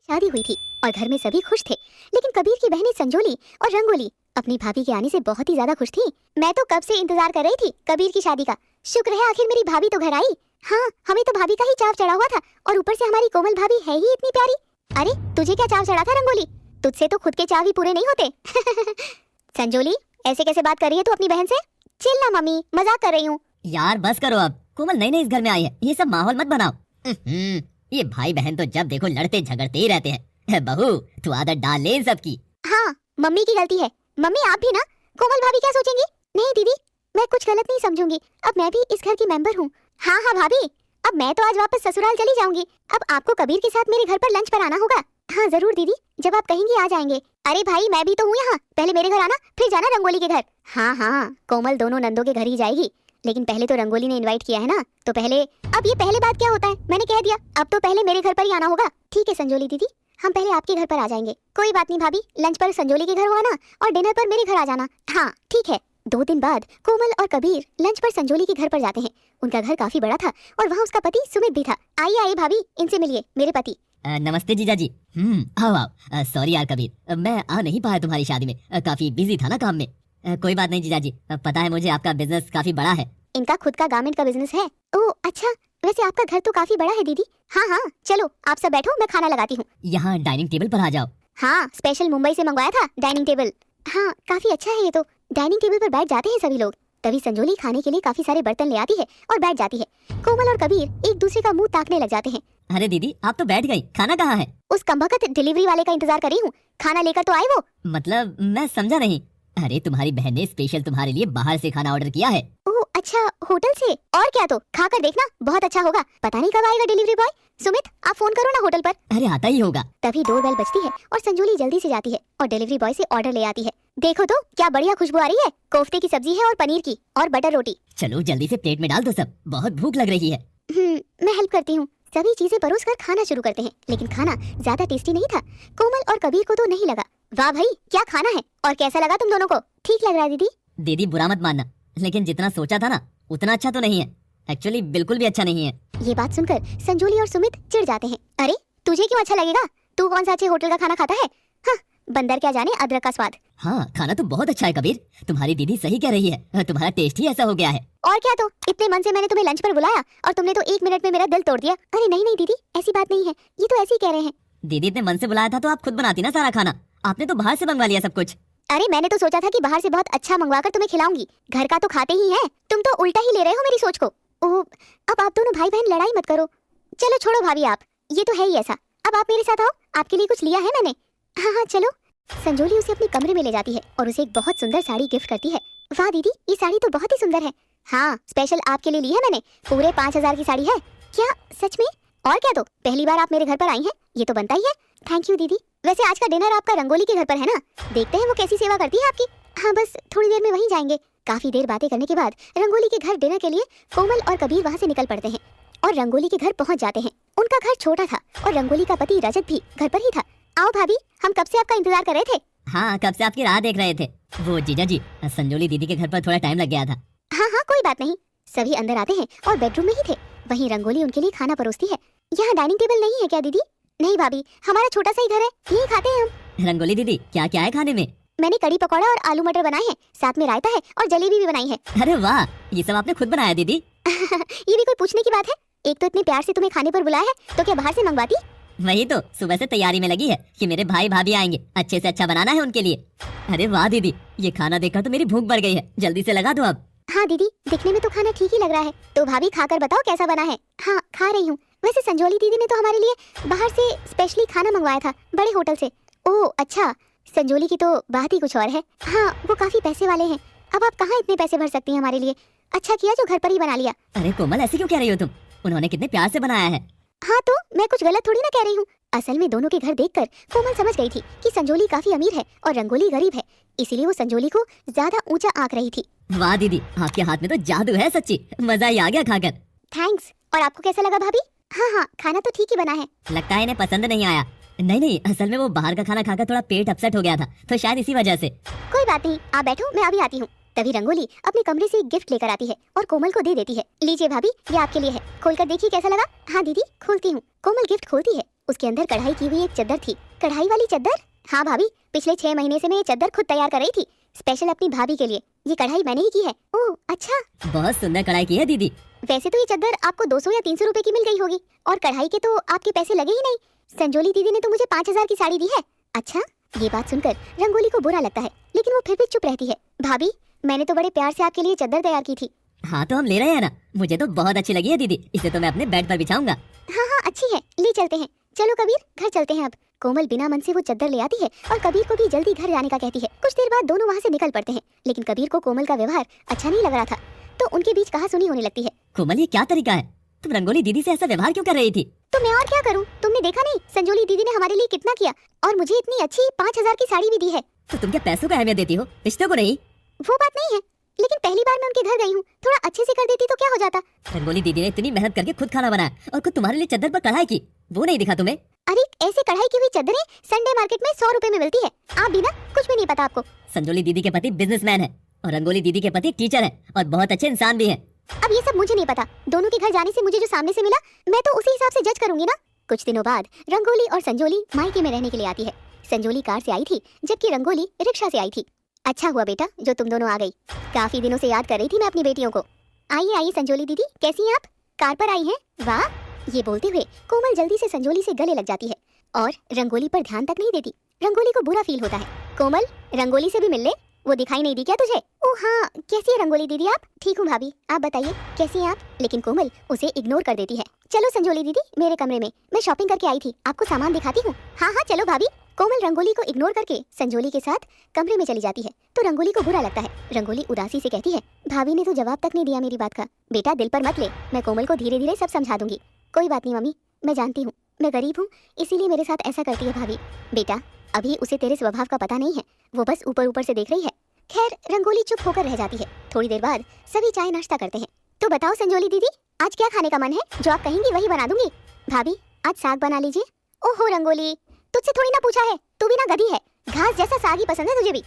शादी हुई थी और घर में सभी खुश थे, लेकिन कबीर की बहनें संजोली और रंगोली अपनी भाभी के आने से बहुत ही ज्यादा खुश थी। मैं तो कब से इंतजार कर रही थी कबीर की शादी का। शुक्र है आखिर मेरी भाभी तो घर आई। हाँ, हमें तो भाभी का ही चाव चढ़ा हुआ था और ऊपर से हमारी कोमल भाभी है ही इतनी प्यारी। अरे तुझे क्या चाव चढ़ा था रंगोली? तुझसे तो खुद के चाव ही पूरे नहीं होते। संजोली, ऐसे कैसे बात कर रही है तू अपनी बहन से? चिल ना मम्मी, मजाक कर रही हूँ। यार बस करो अब, कोमल नई नई इस घर में आई है, ये सब माहौल मत बनाओ। ये भाई बहन तो जब देखो लड़ते झगड़ते ही रहते हैं। बहू तू आदत डाल ले इन सब की। हाँ, मम्मी की गलती है। मम्मी आप भी ना। कोमल भाभी क्या सोचेंगी? नहीं दीदी, मैं कुछ गलत नहीं समझूंगी। अब मैं भी इस घर की मेंबर हूँ। हाँ हाँ भाभी, अब मैं तो आज वापस ससुराल चली जाऊंगी। अब आपको कबीर के साथ मेरे घर पर लंच पर आना होगा। हाँ जरूर दीदी, जब आप कहेंगी आ जाएंगे। अरे भाई मैं भी तो हूँ यहाँ, पहले मेरे घर आना फिर जाना रंगोली के घर। हाँ हाँ, कोमल दोनों नंदों के घर ही जाएगी, लेकिन पहले तो रंगोली ने इनवाइट किया है ना, तो पहले। अब ये पहले बात क्या होता है, मैंने कह दिया, अब तो पहले मेरे घर पर ही आना होगा। ठीक है संजोली दीदी, हम पहले आपके घर पर आ जाएंगे। कोई बात नहीं भाभी, लंच पर संजोली के घर हो आना और डिनर पर मेरे घर आ जाना। हाँ ठीक है। 2 दिन बाद कोमल और कबीर लंच पर संजोली के घर पर जाते हैं। उनका घर काफी बड़ा था और वहाँ उसका पति सुमित भी था। आइए आइए भाभी, इनसे मिलिए, मेरे पति। नमस्ते जीजा जी। आओ आओ। सॉरी यार कबीर, मैं आ नहीं पाया तुम्हारी शादी में, काफी बिजी था ना काम में। कोई बात नहीं जीजा जी, पता है मुझे आपका बिजनेस काफी बड़ा है। इनका खुद का गारमेंट का बिजनेस है। ओह अच्छा, वैसे आपका घर तो काफी बड़ा है दीदी। हाँ हाँ चलो आप सब बैठो, मैं खाना लगाती हूँ। यहाँ डाइनिंग टेबल पर आ जाओ। हाँ, स्पेशल मुंबई से मंगवाया था डाइनिंग टेबल। हाँ काफी अच्छा है ये तो। डाइनिंग टेबल पर बैठ जाते हैं सभी लोग। तभी संजोली खाने के लिए काफी सारे बर्तन ले आती है और बैठ जाती है। कोमल और कबीर एक दूसरे का मुंह ताकने लग जाते हैं। अरे दीदी आप तो बैठ गई, खाना कहाँ है? उस कमबख्त डिलीवरी वाले का इंतजार कर रही हूँ, खाना लेकर तो आए वो। मतलब मैं समझा नहीं। अरे तुम्हारी बहन ने स्पेशल तुम्हारे लिए बाहर से खाना ऑर्डर किया है। ओह अच्छा, होटल से? और क्या, तो खाकर देखना, बहुत अच्छा होगा। पता नहीं कब आएगा डिलीवरी बॉय। सुमित आप फोन करो ना होटल पर। अरे आता ही होगा। तभी डोरबेल बजती है और संजोली जल्दी से जाती है और डिलीवरी बॉय से ऑर्डर ले आती है। देखो तो क्या बढ़िया खुशबू आ रही है। कोफ्ते की सब्जी है और पनीर की और बटर रोटी। चलो जल्दी से प्लेट में डाल दो सब, बहुत भूख लग रही है। मैं हेल्प करती हूँ। सभी चीजें परोस कर खाना शुरू करते हैं, लेकिन खाना ज्यादा टेस्टी नहीं था। कोमल और कबीर को तो नहीं लगा। वाह भाई क्या खाना है, और कैसा लगा तुम दोनों को? ठीक लग रहा है दीदी। दीदी बुरा मत मानना, लेकिन जितना सोचा था ना उतना अच्छा तो नहीं है। एक्चुअली बिल्कुल भी अच्छा नहीं है। ये बात सुनकर संजोली और सुमित चिढ़ जाते हैं। अरे तुझे क्यों अच्छा लगेगा? तू कौन सा अच्छे होटल का खाना खाता है? हाँ, बंदर क्या जाने अदरक का स्वाद। हाँ खाना तो बहुत अच्छा है कबीर, तुम्हारी दीदी सही कह रही है, तुम्हारा टेस्ट ही ऐसा हो गया है। और क्या, तो इतने मन से मैंने तुम्हें लंच पर बुलाया और तुमने तो 1 मिनट में मेरा दिल तोड़ दिया। अरे नहीं नहीं दीदी, ऐसी बात नहीं है, ये तो ऐसे ही कह रहे हैं। दीदी इतने मन से बुलाया था तो आप खुद बनाती ना सारा खाना, आपने तो बाहर से मंगवा लिया सब कुछ। अरे मैंने तो सोचा था कि बाहर से बहुत अच्छा मंगवाकर तुम्हें खिलाऊंगी, घर का तो खाते ही हैं। तुम तो उल्टा ही ले रहे हो मेरी सोच को। ओह, अब आप दोनों भाई बहन लड़ाई मत करो। चलो छोड़ो भाभी, आप ये तो है ही ऐसा। अब आप मेरे साथ आओ, आपके लिए कुछ लिया है मैंने। हाँ हाँ चलो। संजोली उसे अपने कमरे में ले जाती है और उसे एक बहुत सुंदर साड़ी गिफ्ट करती है। वाह दीदी, ये साड़ी तो बहुत ही सुंदर है। हाँ, स्पेशल आपके लिए ली है मैंने, पूरे 5000 की साड़ी है। क्या सच में? और क्या, तो पहली बार आप मेरे घर पर आई हैं, ये तो बनता ही है। थैंक यू दीदी। वैसे आज का डिनर आपका रंगोली के घर पर है ना? देखते हैं वो कैसी सेवा करती है आपकी। हाँ बस थोड़ी देर में वहीं जाएंगे। काफी देर बातें करने के बाद रंगोली के घर डिनर के लिए कोमल और कबीर वहाँ से निकल पड़ते हैं और रंगोली के घर पहुँच जाते हैं। उनका घर छोटा था और रंगोली का पति रजत भी घर पर ही था। आओ भाभी, हम कब से आपका इंतजार कर रहे थे। हाँ कब से आपकी राह देख रहे थे। वो जीजा जी, संजोली दीदी के घर पर थोड़ा टाइम लग गया था। हाँ हाँ कोई बात नहीं। सभी अंदर आते हैं और बेडरूम में ही थे। वहीं रंगोली उनके लिए खाना परोसती है। यहाँ डाइनिंग टेबल नहीं है क्या दीदी? नहीं भाभी, हमारा छोटा सा ही घर है, यही खाते हैं हम। रंगोली दीदी क्या क्या है खाने में? मैंने कड़ी पकौड़ा और आलू मटर बनाए हैं, साथ में रायता है और जलेबी भी बनाई है। अरे वाह, ये सब आपने खुद बनाया दीदी? ये भी कोई पूछने की बात है? एक तो इतने प्यार से तुम्हें खाने पर बुलाया है, तो क्या बाहर से मंगवाती? वही तो सुबह से तैयारी में लगी है कि मेरे भाई भाभी आएंगे, अच्छे से अच्छा बनाना है उनके लिए। अरे वाह दीदी, ये खाना देखकर तो मेरी भूख बढ़ गई है, जल्दी से लगा दो अब। हाँ दीदी, दिखने में तो खाना ठीक ही लग रहा है, तो भाभी खाकर बताओ कैसा बना है। हाँ खा रही हूँ। वैसे संजोली दीदी ने तो हमारे लिए बाहर से स्पेशली खाना मंगवाया था, बड़े होटल से। ओह अच्छा, संजोली की तो बात ही कुछ और है। हाँ वो काफी पैसे वाले हैं, अब आप कहाँ इतने पैसे भर सकती हैं हमारे लिए। अच्छा किया जो घर पर ही बना लिया। अरे कोमल ऐसे क्यों कह रही हो तुम, उन्होंने कितने प्यार से बनाया है। हाँ तो मैं कुछ गलत थोड़ी ना कह रही हूँ। असल में दोनों के घर देखकर कोमल समझ गई थी कि संजोली काफी अमीर है और रंगोली गरीब है, इसीलिए वो संजोली को ज्यादा ऊंचा आंक रही थी। वाह दीदी, आपके हाथ में तो जादू है सच्ची, मजा ही आ गया खाकर। थैंक्स। और आपको कैसा लगा भाभी? हाँ हाँ खाना तो ठीक ही बना है। लगता है इन्हें पसंद नहीं आया। नहीं, असल में वो बाहर का खाना खाकर थोड़ा पेट अपसेट हो गया था, तो शायद इसी वजह से। कोई बात नहीं, आप बैठो, मैं अभी आती हूँ। तभी रंगोली अपने कमरे से एक गिफ्ट लेकर आती है और कोमल को दे देती है। लीजिए भाभी, ये आपके लिए है, खोलकर देखिए कैसा लगा। हाँ दीदी खोलती हूँ। कोमल गिफ्ट खोलती है उसके अंदर कढ़ाई की हुई एक चद्दर थी। कढ़ाई वाली चद्दर? हाँ भाभी, पिछले 6 महीने से मैं ये चद्दर खुद तैयार कर रही थी, स्पेशल अपनी भाभी के लिए। ये कढ़ाई मैंने ही की है। ओह अच्छा। बहुत सुंदर कढ़ाई की है दीदी। वैसे तो ये चद्दर आपको 200 या 300 रुपए की मिल गई होगी, और कढ़ाई के तो आपके पैसे लगे ही नहीं। संजोली दीदी ने तो मुझे 5000 की साड़ी दी है। अच्छा, ये बात सुनकर रंगोली को बुरा लगता है, लेकिन वो फिर भी चुप रहती है। भाभी, मैंने तो बड़े प्यार से आपके लिए चद्दर तैयार की थी। हाँ तो हम ले रहे हैं ना, मुझे तो बहुत अच्छी लगी है दीदी, इसे तो मैं अपने बेड पर बिछाऊंगा। हाँ हाँ अच्छी है, ले चलते हैं। चलो कबीर, घर चलते हैं अब। कोमल बिना मन से वो चद्दर ले आती है और कबीर को भी जल्दी घर जाने का कहती है। कुछ देर बाद दोनों वहाँ से निकल पड़ते हैं, लेकिन कबीर को कोमल का व्यवहार अच्छा नहीं लग रहा था, तो उनके बीच कहासुनी होने लगती है। कोमल, ये क्या तरीका है? तुम रंगोली दीदी से ऐसा व्यवहार क्यों कर रही थी? तो मैं और क्या करूँ? तुमने देखा नहीं संजोली दीदी ने हमारे लिए कितना किया, और मुझे इतनी अच्छी 5000 की साड़ी भी दी है। तो तुम क्या पैसों का अहमियत देती हो, रिश्तों को नहीं? वो बात नहीं है, लेकिन पहली बार मैं उनके घर गई हूँ, थोड़ा अच्छे से कर देती तो क्या हो जाता। रंगोली दीदी ने इतनी मेहनत करके खुद खाना बनाया और खुद तुम्हारे लिए चद्दर पर कढ़ाई की, वो नहीं दिखा तुम्हें? अरे ऐसे कढ़ाई की हुई चद्दरें संडे मार्केट में 100 रुपए में मिलती है। आप भी ना, कुछ भी नहीं पता आपको। संजोली दीदी के पति बिजनेसमैन है और रंगोली दीदी के पति टीचर है और बहुत अच्छे इंसान भी है। अब ये सब मुझे नहीं पता, दोनों के घर जाने से मुझे जो सामने से मिला मैं तो उसी हिसाब से जज करूंगी ना। कुछ दिनों बाद रंगोली और संजोली मायके में रहने के लिए आती है। संजोली कार से आई थी, जबकि रंगोली रिक्शा से आई थी। अच्छा हुआ बेटा जो तुम दोनों आ गई, काफी दिनों से याद कर रही थी मैं अपनी बेटियों को। आइए आइए संजोली दीदी, कैसी हैं आप? कार पर आई हैं? वाह। ये बोलते हुए कोमल जल्दी से संजोली से गले लग जाती है और रंगोली पर ध्यान तक नहीं देती। रंगोली को बुरा फील होता है। कोमल, रंगोली से भी मिल ले, वो दिखाई नहीं दी क्या तुझे? ओ हाँ, कैसी है रंगोली दीदी आप? ठीक हूँ भाभी, आप बताइए कैसी हैं आप? लेकिन कोमल उसे इग्नोर कर देती है। चलो संजोली दीदी, मेरे कमरे में, मैं शॉपिंग करके आई थी, आपको सामान दिखाती हूँ। हाँ हाँ चलो भाभी। कोमल रंगोली को इग्नोर करके संजोली के साथ कमरे में चली जाती है, तो रंगोली को बुरा लगता है। रंगोली उदासी से कहती है, भाभी ने तो जवाब तक नहीं दिया मेरी बात का। बेटा दिल पर मत ले, मैं कोमल को धीरे धीरे सब समझा दूंगी। कोई बात नहीं मम्मी, मैं जानती हूँ मैं गरीब हूँ, इसीलिए मेरे साथ ऐसा करती है भाभी। बेटा अभी उसे तेरे स्वभाव का पता नहीं है, वो बस ऊपर ऊपर से देख रही है। खैर रंगोली चुप होकर रह जाती है। थोड़ी देर बाद सभी चाय नाश्ता करते हैं। तो बताओ संजोली दीदी, आज क्या खाने का मन है? जो आप कहेंगी वही बना दूंगी। भाभी आज साग बना लीजिए। ओहो रंगोली, तुझसे थोड़ी ना पूछा है, तू भी ना गधी है, घास जैसा साग ही पसंद है तुझे भी।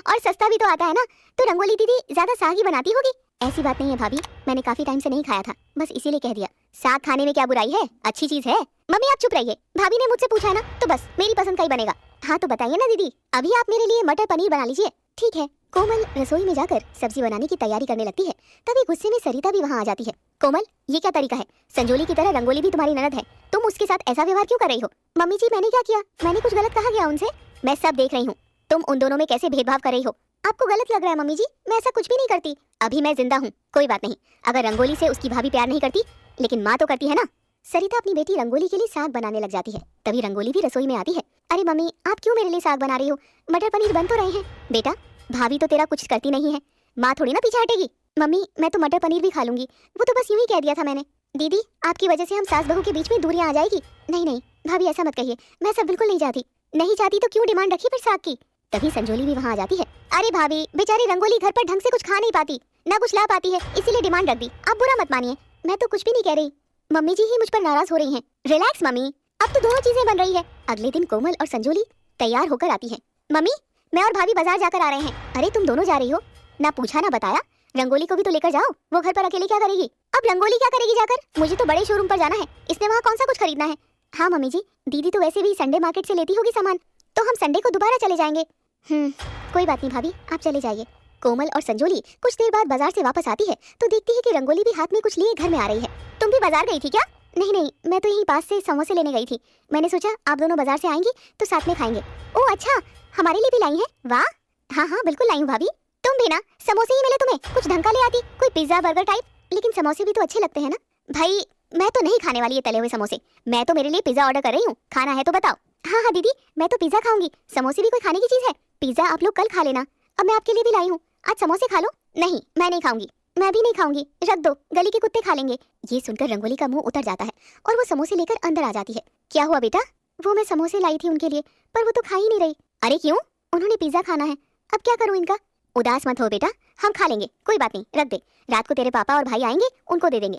और सस्ता भी तो आता है ना, तो रंगोली दीदी ज्यादा साग ही बनाती होगी। ऐसी बात नहीं है भाभी, मैंने काफी टाइम से नहीं खाया था, बस इसीलिए कह दिया। साग खाने में क्या बुराई है, अच्छी चीज है। मम्मी आप चुप रहिए, भाभी ने मुझसे पूछा है ना, तो बस मेरी पसंद का ही बनेगा। हाँ तो बताइए ना दीदी, अभी आप मेरे लिए मटर पनीर बना लीजिए। ठीक है। कोमल रसोई में जाकर सब्जी बनाने की तैयारी करने लगती है, तभी गुस्से में सरिता भी वहाँ आ जाती है। कोमल ये क्या तरीका है? संजोली की तरह रंगोली भी तुम्हारी ननद है, तुम उसके साथ ऐसा व्यवहार क्यों कर रही हो? मम्मी जी मैंने क्या किया? मैंने कुछ गलत कहा क्या उनसे? मैं सब देख रही हूँ, तुम उन दोनों में कैसे भेदभाव कर रही हो। आपको गलत लग रहा है मम्मी जी, मैं ऐसा कुछ भी नहीं करती। अभी मैं जिंदा हूँ, कोई बात नहीं। अगर रंगोली से उसकी भाभी प्यार नहीं करती, लेकिन माँ तो करती है ना। सरिता अपनी बेटी रंगोली के लिए साग बनाने लग जाती है, तभी रंगोली भी रसोई में आती है। अरे मम्मी आप क्यों मेरे लिए साग बना रही हो? मटर पनीर बन तो रहे हैं। बेटा भाभी तो तेरा कुछ करती नहीं है, माँ थोड़ी ना पीछे हटेगी। मम्मी मैं तो मटर पनीर भी खा लूंगी, वो तो बस यूं ही कह दिया था मैंने। दीदी आपकी वजह से हम सास बहू के बीच में दूरियां आ जाएगी। नहीं नहीं भाभी ऐसा मत कहिए, मैं सब बिल्कुल नहीं चाहती। नहीं चाहती तो क्यों डिमांड रखी फिर साग की? तभी संजोली भी वहाँ आ जाती है। अरे भाभी बेचारी रंगोली घर पर ढंग से कुछ खा नहीं पाती, ना कुछ ला पाती है, इसीलिए डिमांड रख दी। आप बुरा मत मानिए, मैं तो कुछ भी नहीं कह रही। मम्मी जी ही मुझ पर नाराज हो रही हैं। रिलैक्स मम्मी, अब तो दोनों चीजें बन रही है। अगले दिन कोमल और संजोली तैयार होकर आती हैं। मम्मी मैं और भाभी बाजार जाकर आ रहे हैं। अरे तुम दोनों जा रही हो? ना पूछा ना बताया, रंगोली को भी तो लेकर जाओ, वो घर पर अकेले क्या करेगी? अब रंगोली क्या करेगी जाकर? मुझे तो बड़े शोरूम पर जाना है, इसने वहाँ कौन सा कुछ खरीदना है। हाँ मम्मी जी, दीदी तो वैसे भी संडे मार्केट से लेती होगी सामान, तो हम संडे को दोबारा चले जाएंगे। कोई बात नहीं भाभी, आप चले जाइए। कोमल और संजोली कुछ देर बाद बाजार से वापस आती है, तो देखती है कि रंगोली भी हाथ में कुछ लिए घर में आ रही है। तुम भी बाजार गई थी क्या? नहीं नहीं, मैं तो यहीं पास से समोसे लेने गई थी, मैंने सोचा आप दोनों बाजार से आएंगी तो साथ में खाएंगे। ओह अच्छा, हमारे लिए भी लाई हैं? वाह। हाँ हाँ बिल्कुल लाई हूँ भाभी। तुम भी ना, समोसे ही मिले तुम्हें, कुछ ढंग का ले आती, कोई पिज्जा बर्गर टाइप। लेकिन समोसे भी तो अच्छे लगते हैं ना। भाई मैं तो नहीं खाने वाली ये तले हुए समोसे, मैं तो मेरे लिए पिज्जा ऑर्डर कर रही हूँ, खाना है तो बताओ। हाँ हाँ दीदी मैं तो पिज्जा खाऊंगी, समोसे भी कोई खाने की चीज है? पिज्जा आप लोग कल खा लेना, अब मैं आपके लिए भी लाई हूँ, आज समोसे खा लो। नहीं मैं नहीं खाऊंगी, मैं भी नहीं खाऊंगी, रख दो, गली के कुत्ते खा लेंगे। ये सुनकर रंगोली का मुंह उतर जाता है और वो समोसे लेकर अंदर आ जाती है। क्या हुआ बेटा? वो मैं समोसे लाई थी उनके लिए, पर वो तो खा ही नहीं रही। अरे क्यों? उन्होंने पिज्जा खाना है, अब क्या करूँ इनका? उदास मत हो बेटा, हम खा लेंगे, कोई बात नहीं, रख दे, रात को तेरे पापा और भाई आएंगे, उनको दे देंगे।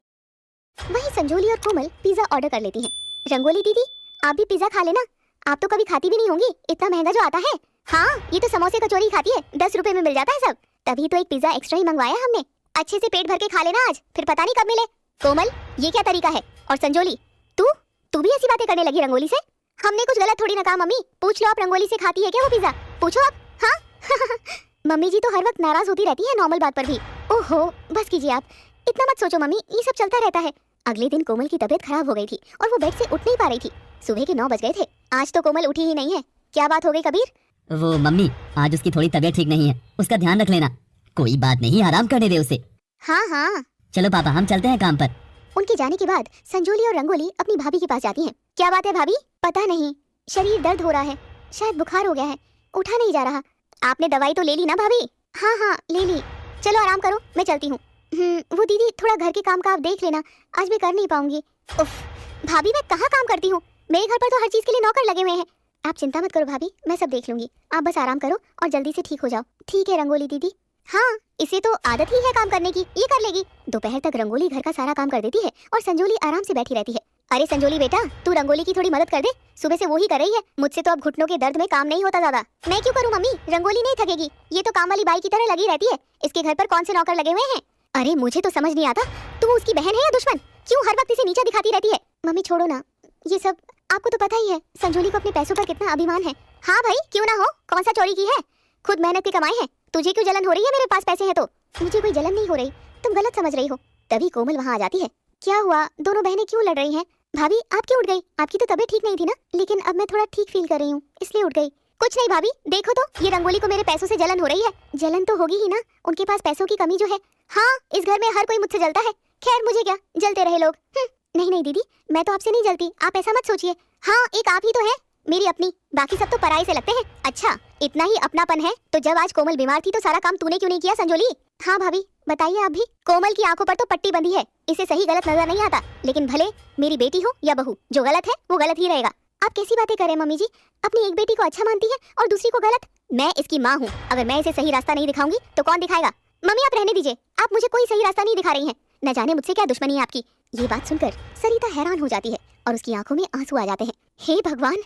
वहीं संजोली और कोमल पिज्जा ऑर्डर कर लेती हैं। रंगोली दीदी आप भी पिज्जा खा लेना, आप तो कभी खाती भी नहीं होंगी, इतना महंगा जो आता है। हाँ ये तो समोसे कचौरी खाती है, 10 रुपए में मिल जाता है सब, तभी तो एक पिज्जा एक्स्ट्रा ही मंगवाया हमने। अच्छे से पेट भर के खा लेना आज, फिर पता नहीं कब मिले। कोमल ये क्या तरीका है? और संजोली तू भी ऐसी बातें करने लगी रंगोली से? हमने कुछ गलत थोड़ी ना कहा मम्मी। पूछ लो आप, रंगोली से खाती है क्या वो पिज्जा? पूछो आप। हाँ मम्मी जी तो हर वक्त नाराज होती रहती है नॉर्मल बात पर भी। ओहो बस कीजिए आप, इतना मत सोचो मम्मी, ये सब चलता रहता है। अगले दिन कोमल की तबीयत खराब हो गई थी और वो बेड से उठ नहीं पा रही थी। सुबह के 9 बज गए थे, आज तो कोमल उठी ही नहीं है। क्या बात हो गई कबीर? वो मम्मी, आज उसकी थोड़ी तबीयत ठीक नहीं है, उसका ध्यान रख लेना। कोई बात नहीं, आराम करने दे उसे। हाँ चलो पापा, हम चलते हैं काम पर। उनके जाने के बाद संजोली और रंगोली अपनी भाभी के पास जाती हैं। क्या बात है भाभी? पता नहीं, शरीर दर्द हो रहा है, शायद बुखार हो गया है, उठा नहीं जा रहा। आपने दवाई तो ले ली ना भाभी? हाँ ले ली। चलो आराम करो, मैं चलती हूँ। वो दीदी थोड़ा घर के काम का आप देख लेना, आज मैं कर नहीं पाऊंगी। उफ भाभी, मैं कहाँ काम करती हूँ, मेरे घर पर तो हर चीज के लिए नौकर लगे हुए हैं। आप चिंता मत करो भाभी, मैं सब देख लूंगी, आप बस आराम करो और जल्दी से ठीक हो जाओ। ठीक है रंगोली दीदी। हाँ, इसे तो आदत ही है काम करने की, ये कर लेगी। दोपहर तक रंगोली घर का सारा काम कर देती है और संजोली आराम से बैठी रहती है। अरे संजोली बेटा, तू रंगोली की थोड़ी मदद कर दे, सुबह से वो ही कर रही है। मुझसे तो अब घुटनों के दर्द में काम नहीं होता ज्यादा। मैं क्यों करूँ मम्मी, रंगोली नहीं थकेगी, ये तो काम वाली बाई की तरह लगी रहती है। इसके घर पर कौन से नौकर लगे हुए हैं? अरे मुझे तो समझ नहीं आता, तू उसकी बहन है या दुश्मन? क्यों हर वक्त इसे नीचा दिखाती रहती है? मम्मी छोड़ो ना ये सब, आपको तो पता ही है संजोली को अपने पैसों पर कितना अभिमान है। हाँ भाई क्यों ना हो, कौन सा चोरी की है, खुद मेहनत के कमाए हैं। तुझे क्यों जलन हो रही है मेरे पास पैसे हैं तो? मुझे कोई जलन नहीं हो रही, तुम गलत समझ रही हो। तभी कोमल वहाँ आ जाती है। क्या हुआ, दोनों बहनें क्यों लड़ रही हैं? भाभी आप क्यों उठ गई? आपकी तो तबीयत ठीक नहीं थी ना? लेकिन अब मैं थोड़ा ठीक फील कर रही हूँ इसलिए उठ गई। कुछ नहीं भाभी, देखो तो ये रंगोली को मेरे पैसों से जलन हो रही है। जलन तो होगी ही ना, उनके पास पैसों की कमी जो है। हाँ इस घर में हर कोई मुझसे जलता है, खैर मुझे क्या, जलते रहे लोग। नहीं दीदी, मैं तो आपसे नहीं जलती, आप ऐसा मत सोचिए। हाँ एक आप ही तो है मेरी अपनी, बाकी सब तो पराये से लगते हैं। अच्छा इतना ही अपनापन है तो जब आज कोमल बीमार थी तो सारा काम तूने क्यों नहीं किया संजोली? हाँ भाभी बताइए आप भी। कोमल की आंखों पर तो पट्टी बंधी है, इसे सही गलत नजर नहीं आता, लेकिन भले मेरी बेटी हो या बहू, जो गलत है वो गलत ही रहेगा। आप कैसी बातें कर रहे हैं मम्मी जी, अपनी एक बेटी को अच्छा मानती है और दूसरी को गलत? मैं इसकी माँ हूँ, अगर मैं इसे सही रास्ता नहीं दिखाऊंगी तो कौन दिखाएगा? मम्मी आप रहने दीजिए, आप मुझे कोई सही रास्ता नहीं दिखा रही हैं। न जाने मुझसे क्या दुश्मनी है आपकी। ये बात सुनकर सरिता हैरान हो जाती है और उसकी आंखों में आंसू आ जाते हैं। हे भगवान,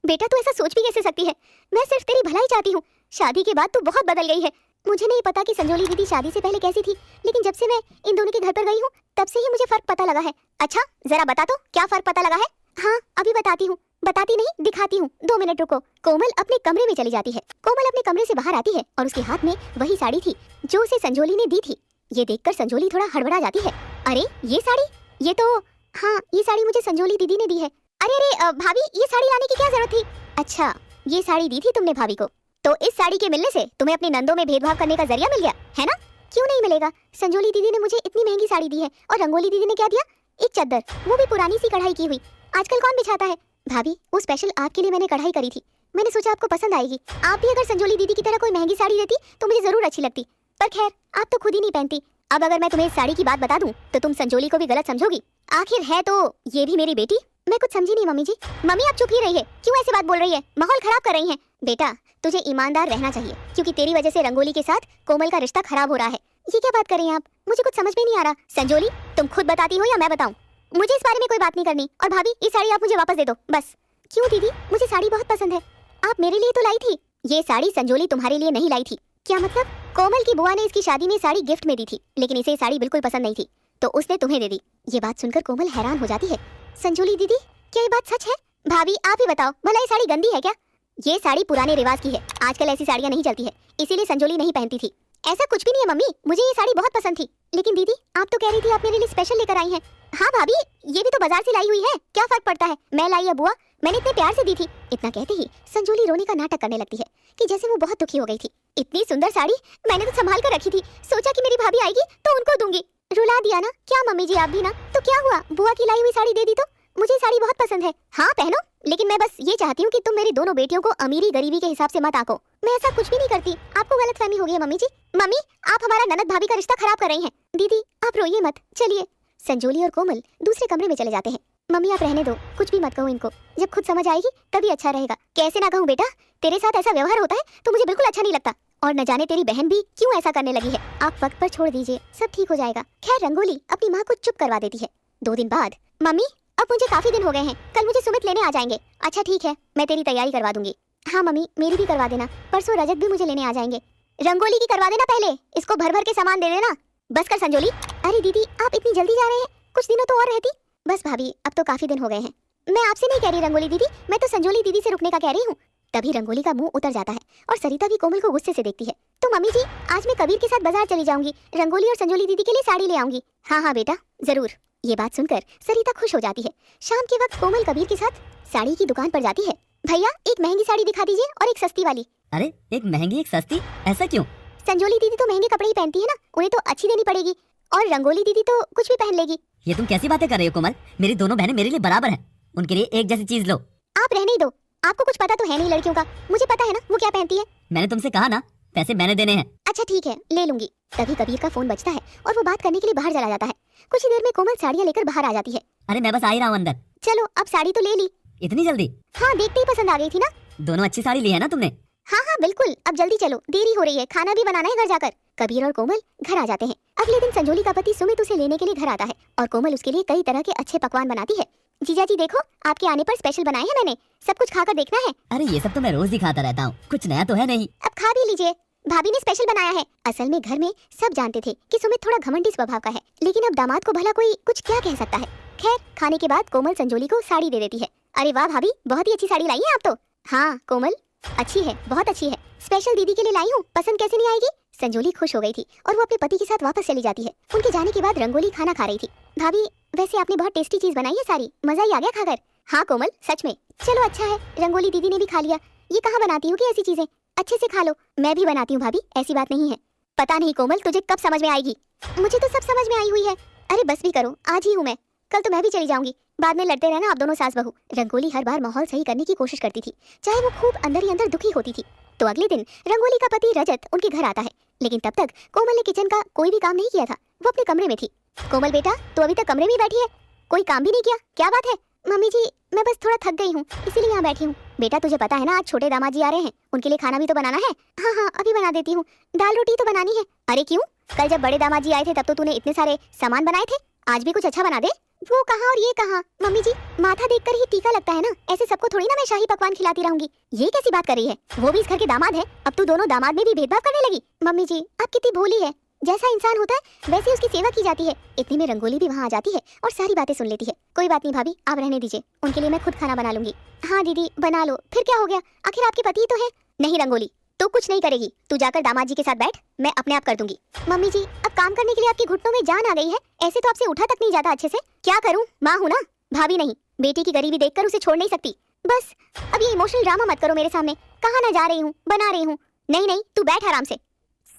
बेटा तू ऐसा सोच भी कैसे सकती है? मैं सिर्फ तेरी भलाई चाहती हूँ, शादी के बाद तू बहुत बदल गई है। मुझे नहीं पता कि संजोली दीदी शादी से पहले कैसी थी, लेकिन जब से मैं इन दोनों के घर पर गई हूँ तब से ही मुझे फर्क पता लगा है। अच्छा जरा बता तो क्या फर्क पता लगा है? हाँ अभी बताती हूँ, बताती नहीं दिखाती हूँ, 2 मिनट रुको। कोमल अपने कमरे में चली जाती है। कोमल अपने कमरे से बाहर आती है और उसके हाथ में वही साड़ी थी जो उसे संजोली ने दी थी। ये देखकर संजोली थोड़ा हड़बड़ा जाती है। अरे ये साड़ी, ये तो, हाँ ये साड़ी मुझे संजोली दीदी ने दी है। अरे भाभी ये साड़ी लाने की क्या जरूरत थी? अच्छा ये साड़ी दी थी तुमने भाभी को, तो इस साड़ी के मिलने से तुम्हें अपनी नंदों में भेदभाव करने का जरिया मिल गया है ना? क्यों नहीं मिलेगा, संजोली दीदी ने मुझे इतनी महंगी साड़ी दी है और रंगोली दीदी ने क्या दिया? एक चद्दर, वो भी पुरानी सी कढ़ाई की हुई, आजकल कौन बिछाता है। भाभी वो स्पेशल आपके लिए मैंने कढ़ाई करी थी, मैंने सोचा आपको पसंद आएगी। आप भी अगर संजोली दीदी की तरह कोई महंगी साड़ी देती तो मुझे जरूर अच्छी लगती, पर खैर आप तो खुद ही नहीं पहनती। अब अगर मैं तुम्हें इस साड़ी की बात बता दूं तो तुम संजोली को भी गलत समझोगी। आखिर है तो ये भी मेरी बेटी। मैं कुछ समझी नहीं मम्मी जी। मम्मी आप चुप ही रही है, क्यों ऐसे बात बोल रही है, माहौल खराब कर रही हैं। बेटा तुझे ईमानदार रहना चाहिए, क्योंकि तेरी वजह से रंगोली के साथ कोमल का रिश्ता खराब हो रहा है। ये क्या बात कर रही हैं आप, मुझे कुछ समझ में नहीं आ रहा। संजोली तुम खुद बताती हो या मैं बताऊं? मुझे इस बारे में कोई बात नहीं करनी। और भाभी ये साड़ी आप मुझे वापस दे दो बस। क्यों दीदी, मुझे साड़ी बहुत पसंद है, आप मेरे लिए तो लाई थी। ये साड़ी संजोली तुम्हारे लिए नहीं लाई थी। क्या मतलब? कोमल की बुआ ने इसकी शादी में साड़ी गिफ्ट में दी थी, लेकिन इसे साड़ी बिल्कुल पसंद नहीं थी तो उसने तुम्हें दे दी। ये बात सुनकर कोमल हैरान हो जाती है। संजोली दीदी क्या ये बात सच है? भाभी आप ही बताओ, भला ये साड़ी गंदी है क्या? ये साड़ी पुराने रिवाज की है, आजकल ऐसी साड़ियाँ नहीं चलती है, इसीलिए संजोली नहीं पहनती थी। ऐसा कुछ भी नहीं है मम्मी, मुझे ये साड़ी बहुत पसंद थी। लेकिन दीदी आप तो कह रही थी आप मेरे लिए स्पेशल लेकर आई हैं। हाँ भाभी ये भी तो बाजार से लाई हुई है, क्या फर्क पड़ता है, मैं लाई या बुआ, मैंने इतने प्यार से दी थी। इतना कहते ही संजोली रोने का नाटक करने लगती है कि जैसे वो बहुत दुखी हो गई थी। इतनी सुंदर साड़ी मैंने तो संभाल कर रखी थी, सोचा कि मेरी भाभी आएगी तो उनको दूंगी। रुला दिया ना क्या मम्मी जी आप भी ना? तो क्या हुआ, बुआ की लाई हुई साड़ी दे दी तो? मुझे साड़ी बहुत पसंद है। हाँ पहनो, लेकिन मैं बस ये चाहती हूँ कि तुम मेरी दोनों बेटियों को अमीरी गरीबी के हिसाब से मत आंको। मैं ऐसा कुछ भी नहीं करती, आपको गलतफहमी हो गई है मम्मी जी। मम्मी आप हमारा ननद भाभी का रिश्ता खराब कर रही हैं। दीदी आप रोइए मत, चलिए। संजोली और कोमल दूसरे कमरे में चले जाते हैं। मम्मी आप रहने दो, कुछ भी मत कहो इनको, जब खुद समझ आएगी तभी अच्छा रहेगा। कैसे ना कहूँ बेटा, तेरे साथ ऐसा व्यवहार होता है तो मुझे बिल्कुल अच्छा नहीं लगता, और न जाने तेरी बहन भी क्यों ऐसा करने लगी है। आप वक्त पर छोड़ दीजिए, सब ठीक हो जाएगा। खैर रंगोली अपनी माँ को चुप करवा देती है। 2 दिन बाद, मम्मी अब मुझे काफी दिन हो गए हैं, कल मुझे सुमित लेने आ जाएंगे। अच्छा ठीक है, मैं तेरी तैयारी करवा दूंगी। हाँ मम्मी मेरी भी करवा देना, परसों रजत भी मुझे लेने आ जाएंगे। रंगोली की करवा देना पहले, इसको भर भर के सामान दे देना। बस कर संजोली। अरे दीदी आप इतनी जल्दी जा रहे हैं, कुछ दिनों तो और रहती। बस भाभी अब तो काफी दिन हो गए हैं, मैं आपसे नहीं कह रही रंगोली दीदी, मैं तो संजोली दीदी से रुकने का कह रही हूँ। तभी रंगोली का मुंह उतर जाता है और सरिता भी कोमल को गुस्से से देखती है। तो मम्मी जी, आज मैं कबीर के साथ बाजार चली जाऊंगी, रंगोली और संजोली दीदी के लिए साड़ी ले आऊंगी। हाँ हाँ बेटा, जरूर। ये बात सुनकर सरिता खुश हो जाती है। शाम के वक्त कोमल कबीर के साथ साड़ी की दुकान पर जाती है। भैया, एक महंगी साड़ी दिखा दीजिए और एक सस्ती वाली। अरे एक महंगी एक सस्ती, ऐसा क्यों? संजोली दीदी तो महंगे कपड़े ही पहनती है ना, उन्हें तो अच्छी देनी पड़ेगी, और रंगोली दीदी तो कुछ भी पहन लेगी। ये तुम कैसी बातें कर रही हो कोमल? मेरी दोनों बहनें मेरे लिए बराबर हैं, उनके लिए एक जैसी चीज लो। आप रहने ही दो, आपको कुछ पता तो है नहीं लड़कियों का, मुझे पता है ना वो क्या पहनती है। मैंने तुमसे कहा ना, पैसे मैंने देने हैं। अच्छा ठीक है, ले लूंगी। तभी कबीर का फोन बजता है और वो बात करने के लिए बाहर चला जाता है। कुछ ही देर में कोमल साड़ियाँ लेकर बाहर आ जाती है। अरे मैं बस आ ही रहा हूँ अंदर। चलो, अब साड़ी तो ले ली। इतनी जल्दी? हाँ, देखते ही पसंद आ गई थी ना। दोनों अच्छी साड़ी ली है ना तुमने? हाँ हाँ बिल्कुल, अब जल्दी चलो, देरी हो रही है, खाना भी बनाना है घर जाकर। कबीर और कोमल घर आ जाते हैं। अगले दिन संजोली का पति सुमित उसे लेने के लिए घर आता है और कोमल उसके लिए कई तरह के अच्छे पकवान बनाती है। जीजा जी देखो, आपके आने पर स्पेशल बनाए हैं मैंने, सब कुछ खाकर देखना है। अरे ये सब तो मैं रोज ही खाता रहता हूँ, कुछ नया तो है नहीं। अब खा भी लीजिए, भाभी ने स्पेशल बनाया है। असल में घर में सब जानते थे कि सुमित थोड़ा घमंडी स्वभाव का है, लेकिन अब दामाद को भला कोई कुछ क्या कह सकता है। खैर, खाने के बाद कोमल संजोली को साड़ी दे देती है। अरे वाह भाभी, बहुत ही अच्छी साड़ी लाई है आप तो। हाँ कोमल, अच्छी है, बहुत अच्छी है, स्पेशल दीदी के लिए लाई हूँ, पसंद कैसे नहीं आएगी। संजोली खुश हो गई थी और वो अपने पति के साथ वापस चली जाती है। उनके जाने के बाद रंगोली खाना खा रही थी। भाभी, वैसे आपने बहुत टेस्टी चीज बनाई है सारी, मजा ही आ गया खाकर। हाँ कोमल, सच में। चलो अच्छा है, रंगोली दीदी ने भी खा लिया। ये कहाँ बनाती हो कि ऐसी चीजें, अच्छे से खा लो। मैं भी बनाती हूँ भाभी, ऐसी बात नहीं है। पता नहीं कोमल, तुझे कब समझ में आएगी। मुझे तो सब समझ में आई हुई है। अरे बस भी करो, आज ही हूँ मैं, कल तो मैं भी चली जाऊंगी। बाद में लड़ते रहना आप दोनों सास बहू। रंगोली हर बार माहौल सही करने की कोशिश करती थी, चाहे वो खूब अंदर ही अंदर दुखी होती थी। तो अगले दिन रंगोली का पति रजत उनके घर आता है, लेकिन तब तक कोमल ने किचन का कोई भी काम नहीं किया था, वो अपने कमरे में थी। कोमल बेटा, तो अभी तक कमरे में बैठी है, कोई काम भी नहीं किया, क्या बात है? मम्मी जी, मैं बस थोड़ा थक गई हूँ, इसीलिए यहाँ बैठी हूँ। बेटा तुझे पता है ना, आज छोटे दामाद जी आ रहे हैं, उनके लिए खाना भी तो बनाना है। हाँ हाँ, अभी बना देती हूँ, दाल रोटी तो बनानी है। अरे क्यों, कल जब बड़े दामाद जी आए थे तब तो तूने इतने सारे सामान बनाए थे, आज भी कुछ अच्छा बना दे। वो कहाँ और ये कहाँ। मम्मी जी, माथा देखकर ही टीका लगता है ना, ऐसे सबको थोड़ी ना मैं शाही पकवान खिलाती रहूंगी। ये कैसी बात कर रही है, वो भी इस घर के दामाद है, अब तू दोनों दामाद में भी भेदभाव करने लगी। मम्मी जी, आप कितनी भोली है, जैसा इंसान होता है वैसे उसकी सेवा की जाती है। इतनी में रंगोली भी वहाँ आ जाती है और सारी बातें सुन लेती है। कोई बात नहीं भाभी, आप रहने दीजिए, उनके लिए मैं खुद खाना बना लूंगी। हाँ दीदी बना लो, फिर क्या हो गया, आखिर आपके पति ही तो है। नहीं रंगोली, तो कुछ नहीं करेगी, तू जाकर दामाद जी के साथ बैठ, मैं अपने आप कर दूंगी। मम्मी जी, अब काम करने के लिए आपके घुटनों में जान आ गई है, ऐसे तो आपसे उठा तक नहीं जाता अच्छे से। क्या करूं, माँ हूं ना, भाभी नहीं। बेटी की गरीबी देखकर उसे छोड़ नहीं सकती। बस अब ये इमोशनल ड्रामा मत करो मेरे सामने, कहाँ ना जा रही हूँ, बना रही हूँ। नहीं नहीं, तू बैठ आराम से।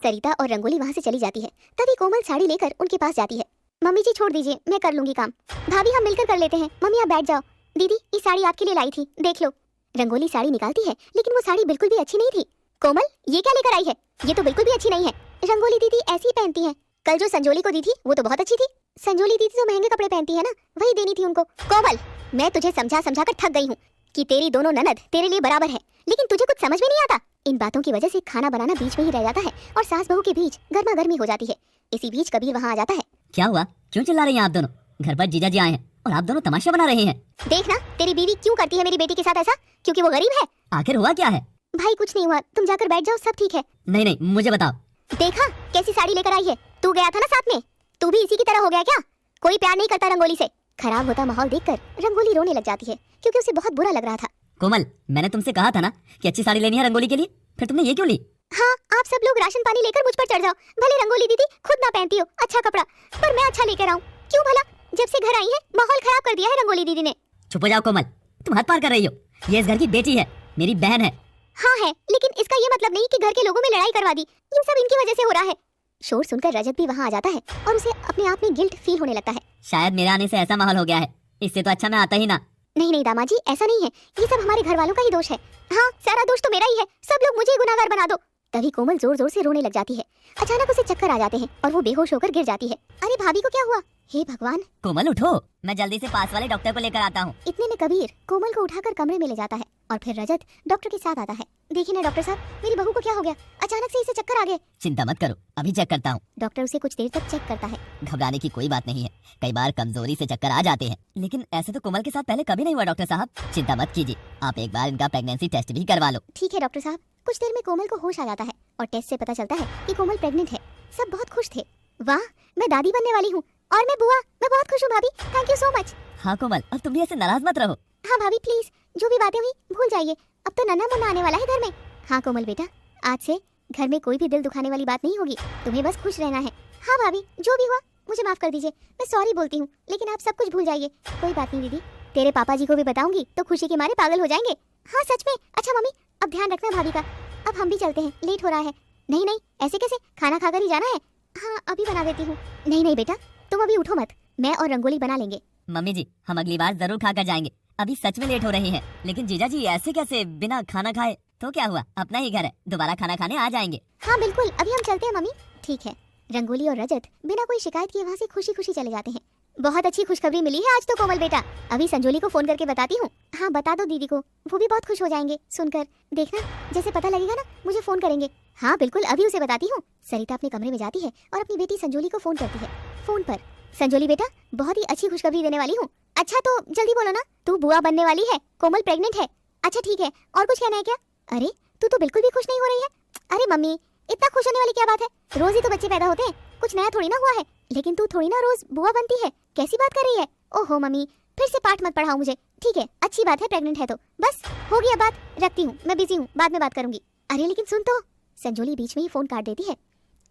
सरिता और रंगोली वहाँ से चली जाती है। तभी कोमल साड़ी लेकर उनके पास जाती है। मम्मी जी छोड़ दीजिए, मैं कर लूंगी काम। भाभी हम मिलकर कर लेते हैं। मम्मी आप बैठ जाओ। दीदी, ये साड़ी आपके लिए लाई थी, देख लो। रंगोली साड़ी निकालती है, लेकिन वो साड़ी बिल्कुल भी अच्छी नहीं थी। कोमल, ये क्या लेकर आई है, ये तो बिल्कुल भी अच्छी नहीं है। रंगोली दीदी ऐसी पहनती हैं, कल जो संजोली को दी थी वो तो बहुत अच्छी थी। संजोली दीदी तो महंगे कपड़े पहनती है ना, वही देनी थी उनको। कोमल, मैं तुझे समझा समझा कर थक गई हूँ कि तेरी दोनों ननद तेरे लिए बराबर है, लेकिन तुझे कुछ समझ में नहीं आता। इन बातों की वजह से खाना बनाना बीच में ही रह जाता है और सास बहू के बीच गर्मा गर्मी हो जाती है। इसी बीच कबीर वहाँ आ जाता है। क्या हुआ, क्यों चिल्ला रही हैं आप दोनों? घर पर जीजा जी आए हैं और आप दोनों तमाशा बना रहे हैं। देखना, तेरी बीवी क्यों करती है मेरी बेटी के साथ ऐसा, क्योंकि वो गरीब है। आखिर हुआ क्या है? भाई कुछ नहीं हुआ, तुम जाकर बैठ जाओ, सब ठीक है। नहीं नहीं, मुझे बताओ। देखा कैसी साड़ी लेकर आई है, तू गया था ना साथ में, तू भी इसी की तरह हो गया क्या? कोई प्यार नहीं करता रंगोली से। खराब होता माहौल देखकर रंगोली रोने लग जाती है, क्योंकि उसे बहुत बुरा लग रहा था। कोमल, मैंने तुमसे कहा था ना कि अच्छी साड़ी लेनी है रंगोली के लिए, फिर तुमने ये क्यों ली? हाँ, आप सब लोग राशन पानी लेकर मुझ पर चढ़ जाओ, भले रंगोली दीदी खुद ना पहनती हो अच्छा कपड़ा, पर मैं अच्छा लेकर आऊं। क्यों भला, जब से घर आई है माहौल खराब कर दिया है रंगोली दीदी ने। चुप हो जाओ कोमल, तुम हद पार कर रही हो। ये इस घर की बेटी है, मेरी बहन है। हाँ है, लेकिन इसका ये मतलब नहीं कि घर के लोगों में लड़ाई करवा दी, ये सब इनकी वजह से हो रहा है। शोर सुनकर रजत भी वहाँ आ जाता है और उसे अपने आप में गिल्ट फील होने लगता है। शायद मेरे आने से ऐसा माहौल हो गया है, इससे तो अच्छा मैं आता ही ना। नहीं नहीं दामाद जी, ऐसा नहीं है, ये सब हमारे घर वालों का ही दोष है। हाँ, सारा दोष तो मेरा ही है, सब लोग मुझे गुनाहगार बना दो। तभी कोमल जोर जोर से रोने लग जाती है। अचानक उसे चक्कर आ जाते हैं और वो बेहोश होकर गिर जाती है। अरे भाभी को क्या हुआ? हे भगवान। कोमल उठो, मैं जल्दी से पास वाले डॉक्टर को लेकर आता हूँ। इतने में कबीर कोमल को उठाकर कमरे में ले जाता है और फिर रजत डॉक्टर के साथ आता है। देखिए ना डॉक्टर साहब, मेरी बहू को क्या हो गया, अचानक से इसे चक्कर आ गए। चिंता मत करो, अभी चेक करता हूँ। डॉक्टर उसे कुछ देर तक चेक करता है। घबराने की कोई बात नहीं है, कई बार कमजोरी से चक्कर आ जाते हैं, लेकिन ऐसे तो कोमल के साथ पहले कभी नहीं हुआ डॉक्टर साहब। चिंता मत कीजिए, आप एक बार इनका प्रेगनेंसी टेस्ट भी करवा लो। ठीक है डॉक्टर साहब। कुछ देर में कोमल को होश आ जाता है और टेस्ट से पता चलता है कि कोमल प्रेग्नेंट है। सब बहुत खुश थे। वाह, मैं दादी बनने वाली हूँ और मैं बुआ, मैं बहुत खुश हूँ भाभी, थैंक यू सो मच। हाँ कोमल, अब तुम भी ऐसे नाराज मत रहो। हाँ भाभी प्लीज, जो भी बातें हुई भूल जाइए, अब तो नन्हा मुन्ना आने वाला है घर में। हाँ कोमल बेटा, आज से घर में कोई भी दिल दुखाने वाली बात नहीं होगी, तुम्हें बस खुश रहना है। हाँ भाभी, जो भी हुआ मुझे माफ कर दीजिए, मैं सॉरी बोलती हूँ, लेकिन आप सब कुछ भूल जाइए। कोई बात नहीं दीदी, तेरे पापा जी को भी बताऊंगी तो खुशी के मारे पागल हो जाएंगे। हाँ सच में। अच्छा मम्मी, अब ध्यान रखना भाभी का। अब हम भी चलते हैं, लेट हो रहा है। नहीं नहीं, ऐसे कैसे, खाना खाकर ही जाना है। हाँ अभी बना देती हूँ। नहीं नहीं बेटा, तुम अभी उठो मत, मैं और रंगोली बना लेंगे। मम्मी जी, हम अगली बार जरूर खाकर जाएंगे, अभी सच में लेट हो रही है। लेकिन जीजा जी ऐसे कैसे बिना खाना खाए? तो क्या हुआ, अपना ही घर है, दोबारा खाना खाने आ जाएंगे। हाँ बिल्कुल, अभी हम चलते हैं मम्मी। ठीक है। रंगोली और रजत बिना कोई शिकायत किए वहाँ से खुशी खुशी चले जाते हैं। बहुत अच्छी खुशखबरी मिली है आज तो कोमल बेटा, अभी संजोली को फोन करके बताती हूँ। हाँ बता दो दीदी को, वो भी बहुत खुश हो जाएंगे सुनकर। देखना, जैसे पता लगेगा ना मुझे फोन करेंगे। हाँ बिल्कुल, अभी उसे बताती हूँ। सरिता अपने कमरे में जाती है और अपनी बेटी संजोली को फोन करती है। फोन पर, संजोली बेटा बहुत ही अच्छी खुशखबरी देने वाली हूँ। अच्छा तो जल्दी बोलो ना, तू बुआ बनने वाली है, कोमल प्रेग्नेंट है। अच्छा ठीक है, और कुछ कहना है क्या? अरे तू तो बिल्कुल भी खुश नहीं हो रही है। अरे मम्मी, इतना खुश होने वाली क्या बात है, रोज ही तो बच्चे पैदा होते हैं, कुछ नया थोड़ी ना हुआ है। लेकिन तू थोड़ी ना रोज बुआ बनती है, कैसी बात कर रही है? ओहो मम्मी, फिर से पाठ मत पढ़ाओ मुझे। ठीक है, अच्छी बात है, प्रेग्नेंट है तो बस हो गया बात, रखती हूँ, मैं बिजी हूँ, बाद में बात करूंगी। अरे लेकिन सुन तो। संजोली बीच में ही फोन काट देती है।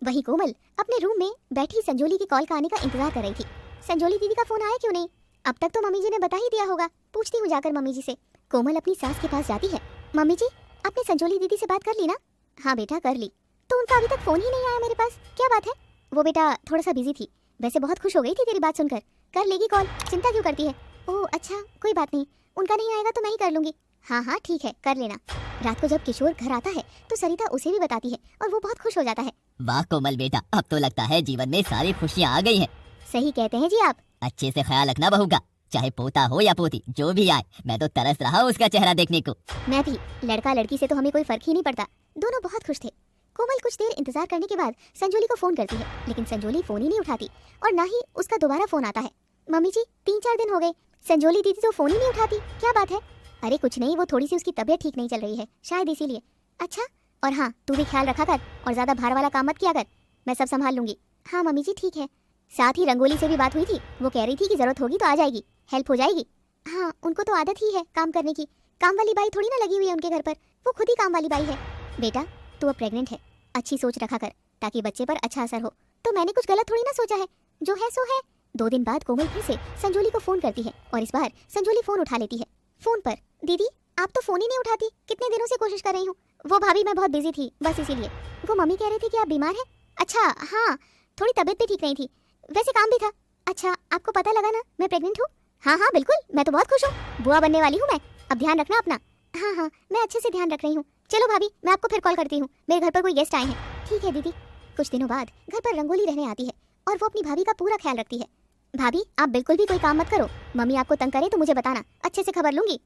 वही कोमल अपने रूम में बैठी संजोली की कॉल का आने का इंतजार कर रही थी। संजोली दीदी का फोन आया क्यों नहीं? अब तक तो मम्मी जी ने बता ही दिया होगा, पूछती हूँ जाकर मम्मी जी से। कोमल अपनी सास के पास जाती है। मम्मी जी, आपने संजोली दीदी से बात कर ली ना? हाँ बेटा कर ली। तो उनका अभी तक फोन ही नहीं आया मेरे पास, क्या बात है? वो बेटा थोड़ा सा बिजी थी, वैसे बहुत खुश हो गई थी तेरी बात सुनकर। कर लेगी कॉल, चिंता क्यों करती है? ओह अच्छा, कोई बात नहीं, उनका नहीं आएगा तो मैं ही कर लूंगी। हाँ हाँ ठीक है, कर लेना। रात को जब किशोर घर आता है तो सरिता उसे भी बताती है और वो बहुत खुश हो जाता है। वाह कोमल बेटा, अब तो लगता है जीवन में सारी खुशियाँ आ गई हैं। सही कहते हैं जी आप। अच्छे से ख्याल रखना बहू का, चाहे पोता हो या पोती, जो भी आए, मैं तो तरस रहा हूँ उसका चेहरा देखने को। मैं भी, लड़का लड़की से तो हमें कोई फर्क ही नहीं पड़ता, दोनों बहुत खुश थे। कोमल कुछ देर इंतजार करने के बाद संजोली को फोन करती है, लेकिन संजोली फोन ही नहीं उठाती और ना ही उसका दोबारा फोन आता है। मम्मी जी 3-4 दिन हो गए, संजोली दीदी तो फोन ही नहीं उठाती, क्या बात है? अरे कुछ नहीं, वो थोड़ी सी उसकी तबीयत ठीक नहीं चल रही है शायद, इसीलिए। अच्छा, और हाँ तू भी ख्याल रखा कर और ज्यादा भार वाला काम मत किया कर, मैं सब संभाल लूंगी। हाँ मम्मी जी ठीक है। साथ ही रंगोली से भी बात हुई थी, वो कह रही थी कि जरूरत होगी तो आ जाएगी, हेल्प हो जाएगी। हाँ उनको तो आदत ही है काम करने की, काम वाली बाई थोड़ी ना लगी हुई है उनके घर पर, वो खुद ही काम वाली बाई है। बेटा तू अब प्रेग्नेंट है, अच्छी सोच रखा कर ताकि बच्चे पर अच्छा असर हो। तो मैंने कुछ गलत थोड़ी ना सोचा है, जो है सो है। 2 दिन बाद कोमल फिर से संजोली को फोन करती है और इस बार संजोली फोन उठा लेती है। फोन पर, दीदी आप तो फोन ही नहीं उठाती, कितने दिनों से कोशिश कर रही हूँ। वो भाभी मैं बहुत बिजी थी बस इसीलिए। वो मम्मी कह रही थी कि आप बीमार हैं। अच्छा हाँ, थोड़ी तबीयत भी ठीक नहीं थी, वैसे काम भी था। अच्छा आपको पता लगा ना मैं प्रेग्नेंट हूँ? हाँ हाँ बिल्कुल, मैं तो बहुत खुश हूँ, बुआ बनने वाली हूँ मैं। अब ध्यान रखना अपना। हाँ हाँ मैं अच्छे से ध्यान रख रही हूँ। चलो भाभी, मैं आपको फिर कॉल करती हूँ, मेरे घर पर कोई गेस्ट आए हैं। ठीक है दीदी। कुछ दिनों बाद घर पर रंगोली रहने आती है और वो अपनी भाभी का पूरा ख्याल रखती है। भाभी आप बिल्कुल भी कोई काम मत करो, मम्मी आपको तंग करे तो मुझे बताना, अच्छे से खबर लूंगी।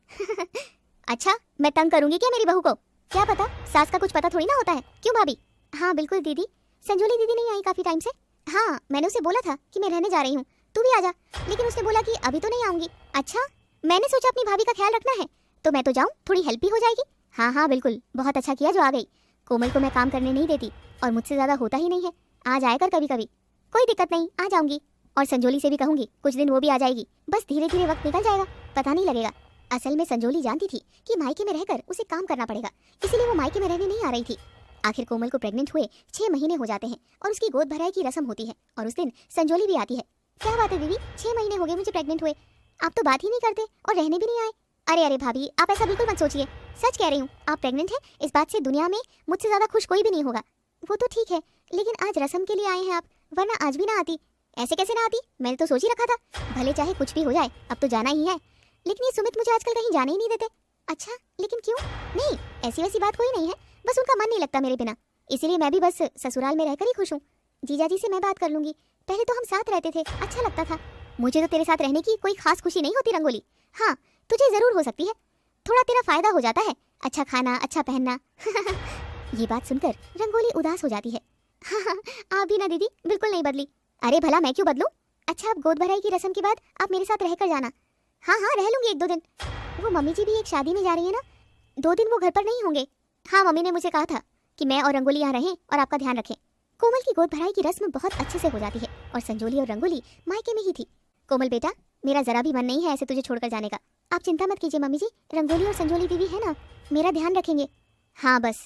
अच्छा मैं तंग करूंगी क्या मेरी बहू को? क्या पता, सास का कुछ पता थोड़ी ना होता है। क्यों भाभी? हाँ बिल्कुल दीदी। संजोली दीदी नहीं आई काफी टाइम से। हाँ मैंने उसे बोला था कि मैं रहने जा रही हूँ, तू भी आजा, लेकिन उसने बोला कि अभी तो नहीं आऊंगी। अच्छा, मैंने सोचा अपनी भाभी का ख्याल रखना है तो मैं तो जाऊँ, थोड़ी हेल्प भी हो जाएगी। हाँ हाँ बिल्कुल, बहुत अच्छा किया जो आ गई। कोमल को मैं काम करने नहीं देती और मुझसे ज्यादा होता ही नहीं है, आ जाया कर कभी कभी, कोई दिक्कत नहीं, आ जाऊंगी। और संजोली से भी कहूंगी कुछ दिन वो भी आ जाएगी, बस धीरे धीरे वक्त निकल जाएगा, पता नहीं लगेगा। असल में संजोली जानती थी कि मायके में रहकर उसे काम करना पड़ेगा, इसीलिए वो मायके में रहने नहीं आ रही थी। आखिर कोमल को प्रेग्नेंट हुए 6 महीने हो जाते हैं और उसकी गोद भराई की रस्म होती है और उस दिन संजोली भी आती है। क्या बात है दीदी, 6 महीने हो गए मुझे प्रेग्नेंट हुए, आप तो बात ही नहीं करते और रहने भी नहीं आए। अरे अरे भाभी आप ऐसा बिल्कुल मत सोचिए, सच कह रही हूँ, आप प्रेग्नेंट है, इस बात से दुनिया में मुझसे ज्यादा खुश कोई भी नहीं होगा। वो तो ठीक है, लेकिन आज रस्म के लिए आए हैं आप, वरना आज भी ना आती। ऐसे कैसे ना आती, मैंने तो सोच ही रखा था, भले चाहे कुछ भी हो जाए अब तो जाना ही है। लेकिन ये सुमित मुझे आजकल कहीं जाने ही नहीं देते। अच्छा लेकिन क्यों? नहीं ऐसी वैसी बात कोई नहीं है, बस उनका मन नहीं लगता मेरे बिना, इसीलिए मैं भी बस ससुराल में रहकर ही खुश हूँ। जीजा जी से मैं बात कर लूंगी, पहले तो हम साथ रहते थे, अच्छा लगता था। मुझे तो तेरे साथ रहने की कोई खास खुशी नहीं होती रंगोली। हाँ तुझे जरूर हो सकती है, थोड़ा तेरा फायदा हो जाता है, अच्छा खाना अच्छा पहनना। ये बात सुनकर रंगोली उदास हो जाती है। आप भी ना दीदी बिल्कुल नहीं बदली। अरे भला मैं क्यों बदलूं? अच्छा अब गोद भराई की रस्म के बाद आप मेरे साथ रहकर जाना। हाँ हाँ रह लूंगी 1-2 दिन। वो मम्मी जी भी एक शादी में जा रही है ना, 2 दिन वो घर पर नहीं होंगे। हाँ मम्मी ने मुझे कहा था कि मैं और रंगोली यहाँ रहें और आपका ध्यान रखें। कोमल की गोद भराई की रस्म बहुत अच्छे से हो जाती है और संजोली और रंगोली मायके में ही थी। कोमल बेटा मेरा जरा भी मन नहीं है ऐसे तुझे छोड़कर जाने का, आप चिंता मत कीजिए मम्मी जी, रंगोली और संजोली दीदी है ना, मेरा ध्यान रखेंगे। हाँ बस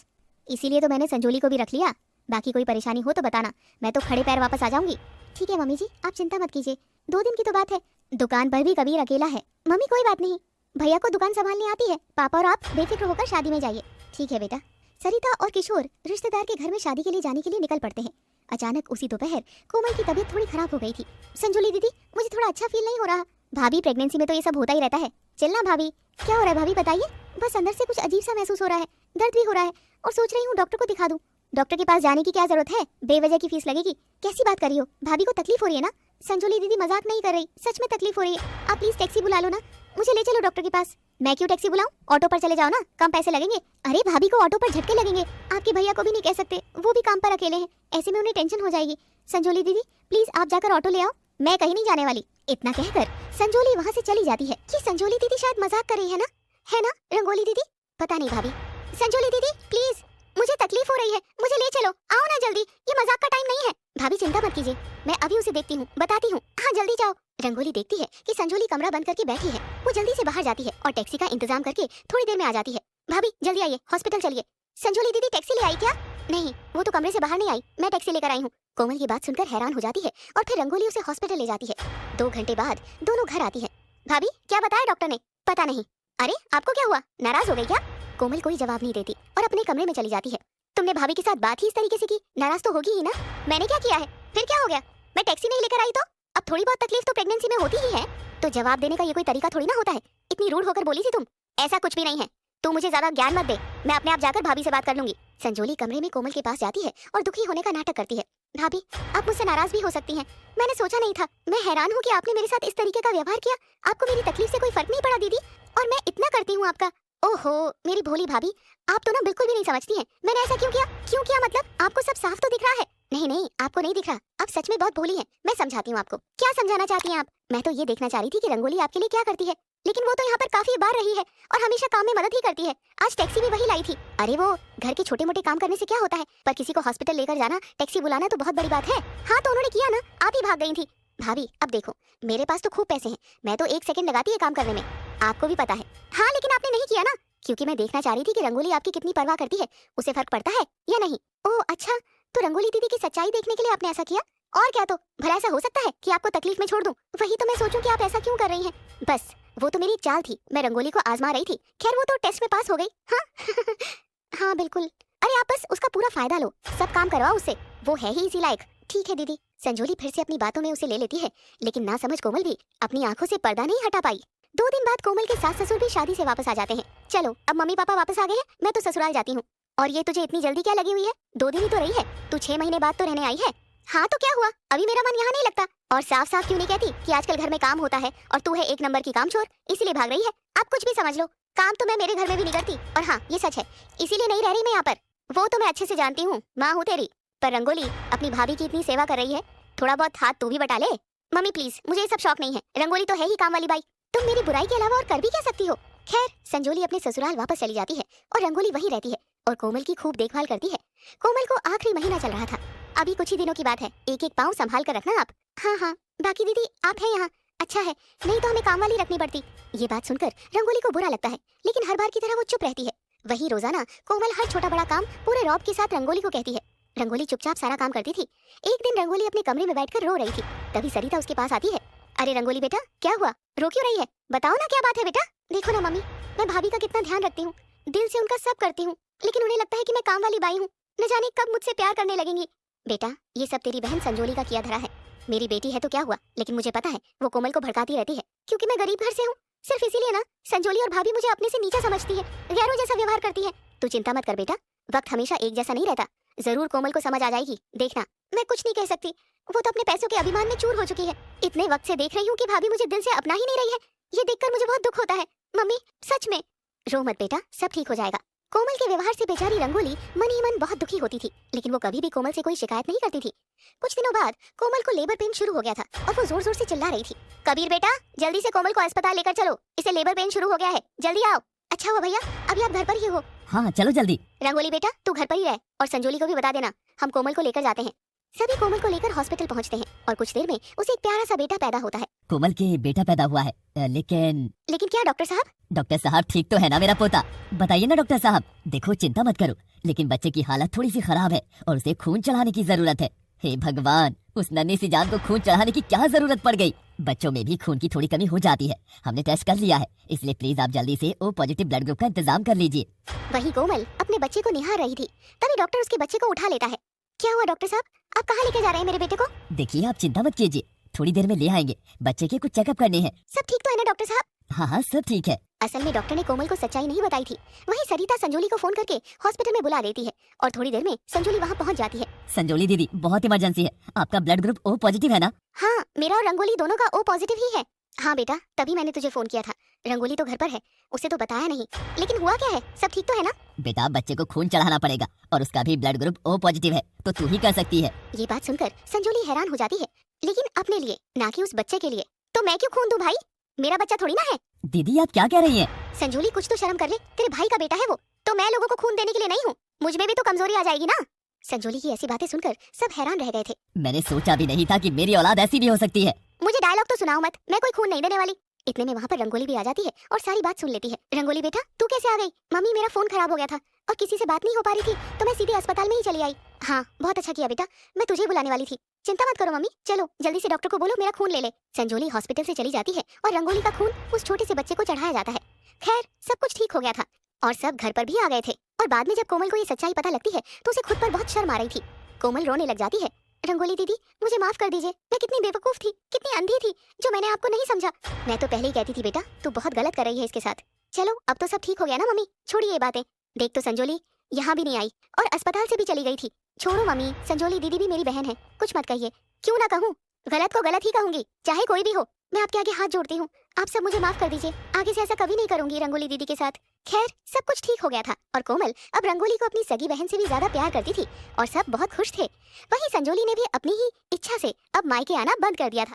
इसीलिए तो मैंने संजोली को भी रख लिया। बाकी कोई परेशानी हो तो बताना, मैं तो खड़े पैर वापस आ जाऊंगी। ठीक है मम्मी जी, आप चिंता मत कीजिए, 2 दिन की तो बात है। दुकान पर भी कबीर अकेला है। मम्मी कोई बात नहीं, भैया को दुकान संभालने आती है। पापा और आप बेफिक्र होकर शादी में जाइए। ठीक है बेटा। सरिता और किशोर रिश्तेदार के घर में शादी के लिए जाने के लिए निकल पड़ते हैं। अचानक उसी दोपहर कोमल की तबीयत थोड़ी खराब हो गई थी। संजोली दीदी, मुझे थोड़ा अच्छा फील नहीं हो रहा। भाभी प्रेगनेंसी में तो ये सब होता ही रहता है। चलना भाभी। क्या हो रहा है भाभी बताइए। बस अंदर से कुछ अजीब सा महसूस हो रहा है, दर्द भी हो रहा है और सोच रही हूँ डॉक्टर को दिखा दूं। डॉक्टर के पास जाने की क्या जरूरत है, बेवजह की फीस लगेगी। कैसी बात कर रही हो, भाभी को तकलीफ हो रही है ना। संजोली दीदी मजाक नहीं कर रही, सच में तकलीफ हो रही है। आप प्लीज टैक्सी बुला लो ना, मुझे ले चलो डॉक्टर के पास। मैं क्यों टैक्सी बुलाऊं, ऑटो पर चले जाओ ना, कम पैसे लगेंगे। अरे भाभी को ऑटो पर झटके लगेंगे, आपके भैया को भी नहीं कह सकते, वो भी काम पर अकेले हैं, ऐसे में उन्हें टेंशन हो जाएगी। संजोली दीदी प्लीज आप जाकर ऑटो ले आओ, मैं कहीं नहीं जाने वाली। इतना कहकर संजोली वहाँ से चली जाती है। कि संजोली दीदी शायद मजाक कर रही है ना रंगोली दीदी। पता नहीं भाभी। संजोली दीदी प्लीज, मुझे तकलीफ हो रही है, मुझे ले चलो, आओ ना जल्दी, ये मजाक का टाइम नहीं है। भाभी चिंता मत कीजिए, मैं अभी उसे देखती हूँ, बताती हूँ। हाँ जल्दी जाओ। रंगोली देखती है कि संजोली कमरा बंद करके बैठी है। वो जल्दी से बाहर जाती है और टैक्सी का इंतजाम करके थोड़ी देर में आ जाती है। भाभी जल्दी आइए, हॉस्पिटल चलिए। संजोली दीदी टैक्सी ले आई क्या? नहीं, वो तो कमरे से बाहर नहीं आई, मैं टैक्सी लेकर आई हूँ। कोमल की बात सुनकर हैरान हो जाती है और फिर रंगोली उसे हॉस्पिटल ले जाती है। 2 घंटे बाद दोनों घर आती है। भाभी क्या बताया डॉक्टर ने? पता नहीं। अरे आपको क्या हुआ, नाराज हो गई क्या? कोमल कोई जवाब नहीं देती और अपने कमरे में चली जाती है। तुमने भाभी के साथ बात ही इस तरीके से की, नाराज तो होगी ही ना। मैंने क्या किया है, फिर क्या हो गया? मैं टैक्सी नहीं लेकर आई तो? अब थोड़ी बहुत तकलीफ तो प्रेगनेंसी में होती ही है, तो जवाब देने का ये कोई तरीका थोड़ी ना होता है। इतनी रूड होकर बोली थी तुम। ऐसा कुछ भी नहीं है, तू मुझे ज्यादा ज्ञान मत दे, मैं अपने आप जाकर भाभी से बात कर लूंगी। संजोली कमरे में कोमल के पास जाती है और दुखी होने का नाटक करती है। भाभी आप मुझसे नाराज भी हो सकती हैं, मैंने सोचा नहीं था। मैं हैरान हूँ कि आपने मेरे साथ इस तरीके का व्यवहार किया। आपको मेरी तकलीफ से कोई फर्क नहीं पड़ा दीदी, और मैं इतना करती हूँ आपका। ओहो मेरी भोली भाभी, आप तो ना बिल्कुल भी नहीं समझती हैं। मैंने ऐसा क्यों किया? क्यों किया मतलब? आपको सब साफ तो दिख रहा है। नहीं नहीं, आपको नहीं दिख रहा, आप सच में बहुत भोली हैं। मैं समझाती हूँ आपको। क्या समझाना चाहती हैं आप? मैं तो ये देखना चाह रही थी कि रंगोली आपके लिए क्या करती है, लेकिन वो तो यहाँ पर काफी बार रही है और हमेशा काम में मदद ही करती है। आज टैक्सी भी वही लाई थी। अरे वो घर के छोटे मोटे काम करने से क्या होता है, पर किसी को हॉस्पिटल लेकर जाना, टैक्सी बुलाना तो बहुत बड़ी बात है। हाँ तो उन्होंने किया ना, आप ही भाग गई थी। भाभी अब देखो, मेरे पास तो खूब पैसे हैं, मैं तो 1 सेकंड लगाती है काम करने में, आपको भी पता है। हाँ लेकिन आपने नहीं किया ना, क्योंकि मैं देखना चाह रही थी कि रंगोली आपकी कितनी परवाह करती है, उसे फर्क पड़ता है या नहीं। ओह अच्छा, तो रंगोली दीदी की सच्चाई देखने के लिए आपने ऐसा किया? और क्या, तो भला ऐसा हो सकता है कि आपको तकलीफ में छोड़ दूं? वही तो मैं सोचूं कि आप ऐसा क्यों कर रही हैं। बस वो तो मेरी चाल थी, मैं रंगोली को आजमा रही थी। खैर वो तो टेस्ट में पास हो गई। हाँ हाँ बिल्कुल। अरे आप बस उसका पूरा फायदा लो, सब काम करवाओ उससे, वो है ही इसी लायक। ठीक है दीदी। संजोली फिर से अपनी बातों में उसे ले लेती है, लेकिन ना समझ कोमल भी अपनी आंखों से पर्दा नहीं हटा पाई। 2 दिन बाद कोमल के सास ससुर भी शादी से वापस आ जाते हैं। चलो अब मम्मी पापा वापस आ गए हैं, मैं तो ससुराल जाती हूँ। और ये तुझे इतनी जल्दी क्या लगी हुई है? 2 दिन ही तो रही है, तू 6 महीने बाद तो रहने आई है। हाँ तो क्या हुआ, अभी मेरा मन यहाँ नहीं लगता। और साफ साफ क्यों नहीं कहती कि आजकल घर में काम होता है और तू है 1 नंबर की कामचोर, इसीलिए भाग रही है। आप कुछ भी समझ लो, काम तो मैं मेरे घर में भी नहीं करती। और हाँ ये सच है, इसीलिए नहीं रह रही मैं यहाँ पर। वो तो मैं अच्छे से जानती हूँ, माँ हूँ तेरी। पर रंगोली अपनी भाभी की इतनी सेवा कर रही है, थोड़ा बहुत हाथ तू भी बटा ले। मम्मी प्लीज, मुझे ये सब शौक नहीं है, रंगोली तो है ही काम वाली बाई, तुम मेरी बुराई के अलावा और कर भी क्या सकती हो। खैर संजोली अपने ससुराल वापस चली जाती है और रंगोली वही रहती है और कोमल की खूब देखभाल करती है। कोमल को आखिरी महीना चल रहा था, अभी कुछ ही दिनों की बात है, एक एक पाँव संभाल कर रखना आप। हाँ हाँ बाकी दीदी आप हैं यहाँ, अच्छा है, नहीं तो हमें काम वाली रखनी पड़ती। ये बात सुनकर रंगोली को बुरा लगता है, लेकिन हर बार की तरह वो चुप रहती है। वही रोजाना कोमल हर छोटा बड़ा काम पूरे रौब के साथ रंगोली को कहती है। रंगोली चुपचाप सारा काम करती थी। एक दिन रंगोली अपने कमरे में बैठकर रो रही थी, तभी सरिता उसके पास आती है। अरे रंगोली बेटा क्या हुआ, रो क्यों रही है, बताओ ना क्या बात है बेटा। देखो ना मम्मी, मैं भाभी का कितना ध्यान रखती हूँ, दिल से उनका सब करती हूँ, लेकिन उन्हें लगता है कि मैं काम वाली बाई हूँ, न जाने कब मुझसे प्यार करने लगेंगी। बेटा ये सब तेरी बहन संजोली का किया धरा है, मेरी बेटी है तो क्या हुआ, लेकिन मुझे पता है वो कोमल को भड़काती रहती है, क्योंकि मैं गरीब घर से हूँ। सिर्फ इसीलिए ना संजोली और भाभी मुझे अपने से नीचा समझती है, गैरों जैसा व्यवहार करती है। तू चिंता मत कर बेटा, वक्त हमेशा एक जैसा नहीं रहता, जरूर कोमल को समझ आ जाएगी, देखना। मैं कुछ नहीं कह सकती, वो तो अपने पैसों के अभिमान में चूर हो चुकी है। इतने वक्त से देख रही हूँ कि भाभी मुझे दिल से अपना ही नहीं रही है, ये देखकर मुझे बहुत दुख होता है। मम्मी सच में। रो मत बेटा, सब ठीक हो जाएगा। कोमल के व्यवहार से बेचारी रंगोली मन ही मन बहुत दुखी होती थी, लेकिन वो कभी भी कोमल से कोई शिकायत नहीं करती थी। कुछ दिनों बाद कोमल को लेबर पेन शुरू हो गया था और वो जोर जोर से चिल्ला रही थी, कबीर बेटा जल्दी से कोमल को अस्पताल लेकर चलो, इसे लेबर पेन शुरू हो गया है, जल्दी आओ। अच्छा हुआ भैया अभी आप घर पर ही हो। हाँ चलो जल्दी। रंगोली बेटा तू घर पर ही रह और संजोली को भी बता देना, हम कोमल को लेकर जाते हैं। सभी कोमल को लेकर हॉस्पिटल पहुंचते हैं और कुछ देर में उसे एक प्यारा सा बेटा पैदा होता है। कोमल के बेटा पैदा हुआ है, लेकिन क्या डॉक्टर साहब? डॉक्टर साहब ठीक तो है ना मेरा पोता? बताइए ना डॉक्टर साहब। देखो चिंता मत करो, लेकिन बच्चे की हालत थोड़ी सी खराब है और उसे खून चढ़ाने की जरूरत है। हे भगवान, उस नन्ही सी जान को खून चढ़ाने की क्या जरूरत पड़ गई? बच्चों में भी खून की थोड़ी कमी हो जाती है, हमने टेस्ट कर लिया है, इसलिए प्लीज आप जल्दी से ओ पॉजिटिव ब्लड ग्रुप का इंतजाम कर लीजिए। वही कोमल अपने बच्चे को निहार रही थी, तभी डॉक्टर उसके बच्चे को उठा लेता है। क्या हुआ डॉक्टर साहब, आप कहाँ लेके जा रहे हैं मेरे बेटे को? देखिए आप चिंता मत कीजिए, थोड़ी देर में ले आएंगे, बच्चे के कुछ चेकअप करने हैं। सब ठीक तो है ना डॉक्टर साहब? हाँ हाँ सब ठीक है। असल में डॉक्टर ने कोमल को सच्चाई नहीं बताई थी। वहीं सरिता संजोली को फोन करके हॉस्पिटल में बुला देती है और थोड़ी देर में संजोली वहाँ पहुँच जाती है। संजोली दीदी बहुत इमरजेंसी है, आपका ब्लड ग्रुप ओ पॉजिटिव है ना? हाँ, मेरा और रंगोली दोनों का ओ पॉजिटिव ही है। हाँ बेटा, तभी मैंने तुझे फोन किया था। रंगोली तो घर पर है, उसे तो बताया नहीं, लेकिन हुआ क्या है, सब ठीक तो है ना? बेटा बच्चे को खून चढ़ाना पड़ेगा और उसका भी ब्लड ग्रुप ओ पॉजिटिव है, तो तू ही कर सकती है। ये बात सुनकर संजोली हैरान हो जाती है, लेकिन अपने लिए, ना कि उस बच्चे के लिए। तो मैं क्यों खून दूं भाई, मेरा बच्चा थोड़ी ना है। दीदी आप क्या कह रही हैं? संजोली कुछ तो शर्म कर ले, तेरे भाई का बेटा है वो, तो मैं लोगों को खून देने के लिए नहीं हूँ। मुझ में भी तो कमजोरी आ जाएगी ना। संजोली की ऐसी बातें सुनकर सब हैरान रह गए थे। मैंने सोचा भी नहीं था कि मेरी औलाद ऐसी भी हो सकती है। मुझे डायलॉग तो सुनाओ मत, मैं कोई खून नहीं देने वाली। इतने में वहाँ पर रंगोली भी आ जाती है और सारी बात सुन लेती है। रंगोली बेटा तू कैसे आ गई? मम्मी मेरा फोन खराब हो गया था और किसी से बात नहीं हो पा रही थी, तो मैं सीधे अस्पताल में ही चली आई। हाँ बहुत अच्छा किया बेटा, मैं तुझे बुलाने वाली थी। चिंता मत करो मम्मी, चलो जल्दी से डॉक्टर को बोलो मेरा खून ले ले। संजोली हॉस्पिटल से चली जाती है और रंगोली का खून उस छोटे से बच्चे को चढ़ाया जाता है। खैर सब कुछ ठीक हो गया था और सब घर पर भी आ गए थे। और बाद में जब कोमल को ये सच्चाई पता लगती है तो उसे खुद पर बहुत शर्म आ रही थी। कोमल रोने लग जाती है। रंगोली दीदी मुझे माफ कर दीजिए, मैं कितनी बेवकूफ थी, कितनी अंधी थी, जो मैंने आपको नहीं समझा। मैं तो पहले ही कहती थी बेटा तू बहुत गलत कर रही है इसके साथ। चलो अब तो सब ठीक हो गया ना मम्मी, छोड़िए ये बातें। देख तो संजोली यहाँ भी नहीं आई और अस्पताल से भी चली गई थी। छोड़ो मम्मी, संजोली दीदी भी मेरी बहन है, कुछ मत कहिए। क्यों ना कहूँ, गलत को गलत ही कहूंगी, चाहे कोई भी हो। मैं आपके आगे हाथ जोड़ती हूँ, आप सब मुझे माफ कर दीजिए। आगे से ऐसा कभी नहीं करूंगी रंगोली दीदी के साथ। खैर सब कुछ ठीक हो गया था और कोमल अब रंगोली को अपनी सगी बहन से भी ज्यादा प्यार करती थी और सब बहुत खुश थे। वहीं संजोली ने भी अपनी ही इच्छा से अब मायके आना बंद कर दिया था।